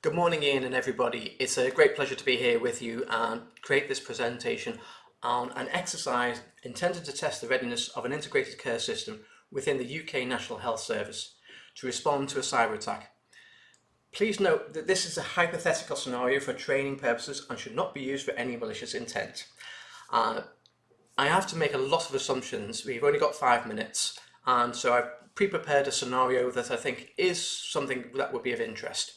Good morning, Ian and everybody. It's a great pleasure to be here with you and create this presentation on an exercise intended to test the readiness of an integrated care system within the UK National Health Service to respond to a cyber attack. Please note that this is a hypothetical scenario for training purposes and should not be used for any malicious intent. I have to make a lot of assumptions. We've only got 5 minutes, and so I've pre-prepared a scenario that I think is something that would be of interest.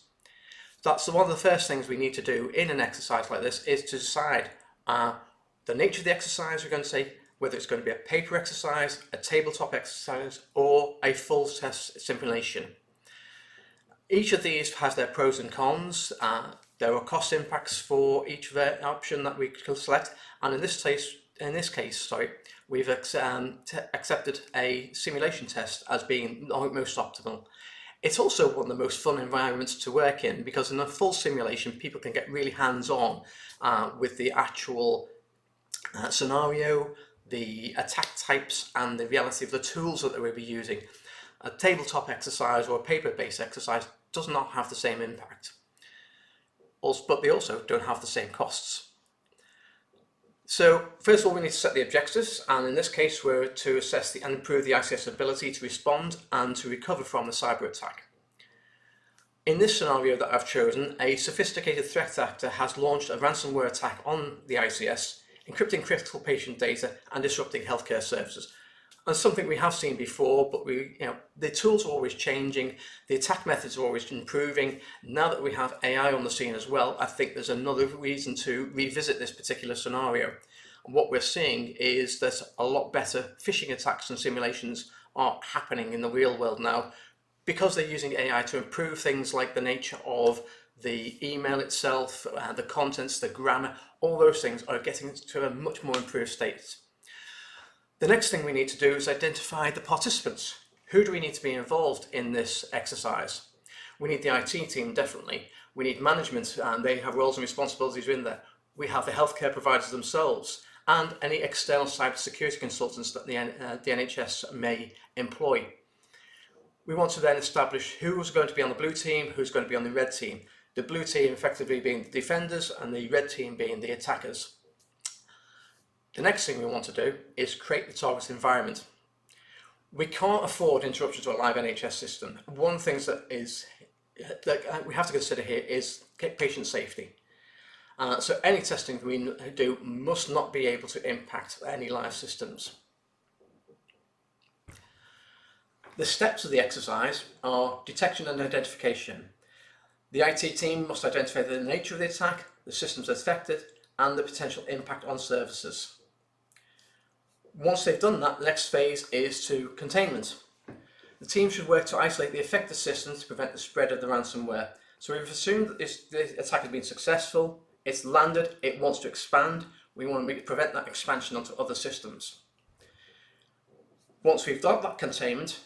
That's one of the first things we need to do in an exercise like this, is to decide the nature of the exercise we're going to take, whether it's going to be a paper exercise, a tabletop exercise, or a full test simulation. Each of these has their pros and cons. There are cost impacts for each option that we can select, and in this case, we've accepted a simulation test as being most optimal. It's also one of the most fun environments to work in, because in a full simulation people can get really hands-on with the actual scenario, the attack types and the reality of the tools that they will be using. A tabletop exercise or a paper-based exercise does not have the same impact, but they also don't have the same costs. So first of all, we need to set the objectives, and in this case we're to assess and improve the ICS ability to respond and to recover from a cyber attack. In this scenario that I've chosen, a sophisticated threat actor has launched a ransomware attack on the ICS, encrypting critical patient data and disrupting healthcare services. And something we have seen before, but the tools are always changing, the attack methods are always improving. Now that we have AI on the scene as well, I think there's another reason to revisit this particular scenario. And what we're seeing is that a lot better phishing attacks and simulations are happening in the real world now, because they're using AI to improve things like the nature of the email itself, the contents, the grammar. All those things are getting to a much more improved state. The next thing we need to do is identify the participants. Who do we need to be involved in this exercise? We need the IT team, definitely. We need management, and they have roles and responsibilities in there. We have the healthcare providers themselves, and any external cybersecurity consultants that the NHS may employ. We want to then establish who's going to be on the blue team, who's going to be on the red team. The blue team effectively being the defenders and the red team being the attackers. The next thing we want to do is create the target environment. We can't afford interruption to a live NHS system. One thing that we have to consider here is patient safety. So any testing we do must not be able to impact any live systems. The steps of the exercise are detection and identification. The IT team must identify the nature of the attack, the systems affected, and the potential impact on services. Once they've done that, the next phase is to containment. The team should work to isolate the affected systems to prevent the spread of the ransomware. So we've assumed that this attack has been successful, it's landed, it wants to expand. We want to prevent that expansion onto other systems. Once we've done that containment,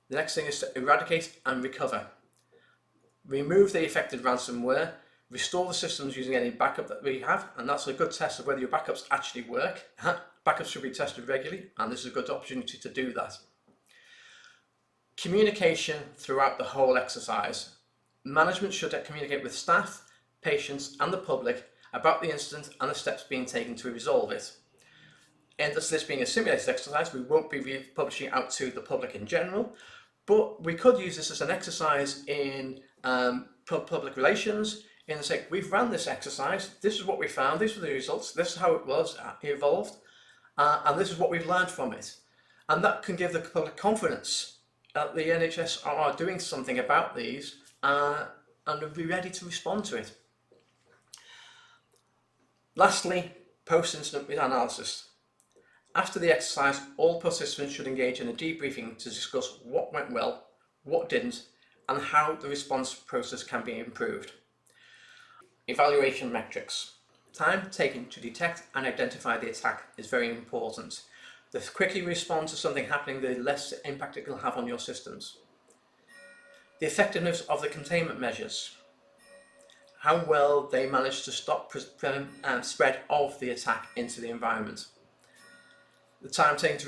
the next thing is to eradicate and recover. Remove the affected ransomware, restore the systems using any backup that we have, and that's a good test of whether your backups actually work. Backups should be tested regularly, and this is a good opportunity to do that. Communication throughout the whole exercise. Management should communicate with staff, patients, and the public about the incident and the steps being taken to resolve it. And this being a simulated exercise, we won't be publishing out to the public in general, but we could use this as an exercise in public relations, in the sense, we've ran this exercise, this is what we found, these were the results, this is how it was evolved, and this is what we've learned from it. And that can give the public confidence that the NHS are doing something about these and will be ready to respond to it. Lastly, post-incident analysis. After the exercise, all participants should engage in a debriefing to discuss what went well, what didn't, and how the response process can be improved. Evaluation metrics. Time taken to detect and identify the attack is very important. The quicker you respond to something happening, the less impact it will have on your systems. The effectiveness of the containment measures. How well they manage to stop spread of the attack into the environment. The time taken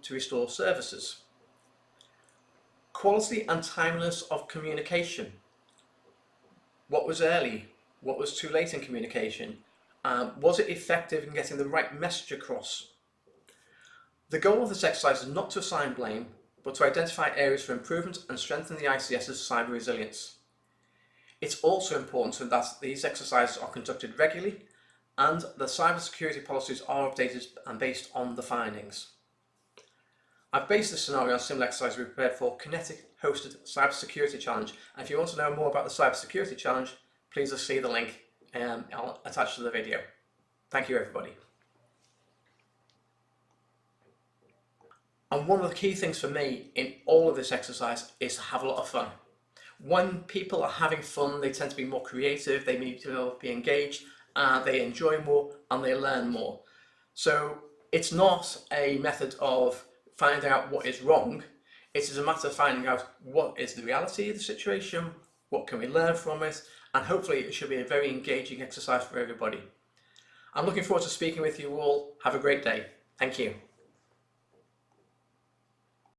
to restore services. Quality and timeliness of communication. What was early? What was too late in communication? Was it effective in getting the right message across? The goal of this exercise is not to assign blame, but to identify areas for improvement and strengthen the ICS's cyber resilience. It's also important that these exercises are conducted regularly and the cybersecurity policies are updated and based on the findings. I've based this scenario on a similar exercise we prepared for Kinetic hosted Cybersecurity Challenge, and if you want to know more about the Cybersecurity Challenge, please just see the link attached to the video. Thank you everybody. And one of the key things for me in all of this exercise is to have a lot of fun. When people are having fun, they tend to be more creative, they need to be engaged, they enjoy more and they learn more. So it's not a method of finding out what is wrong, it is a matter of finding out what is the reality of the situation, what can we learn from it, and hopefully it should be a very engaging exercise for everybody. I'm looking forward to speaking with you all. Have a great day. Thank you.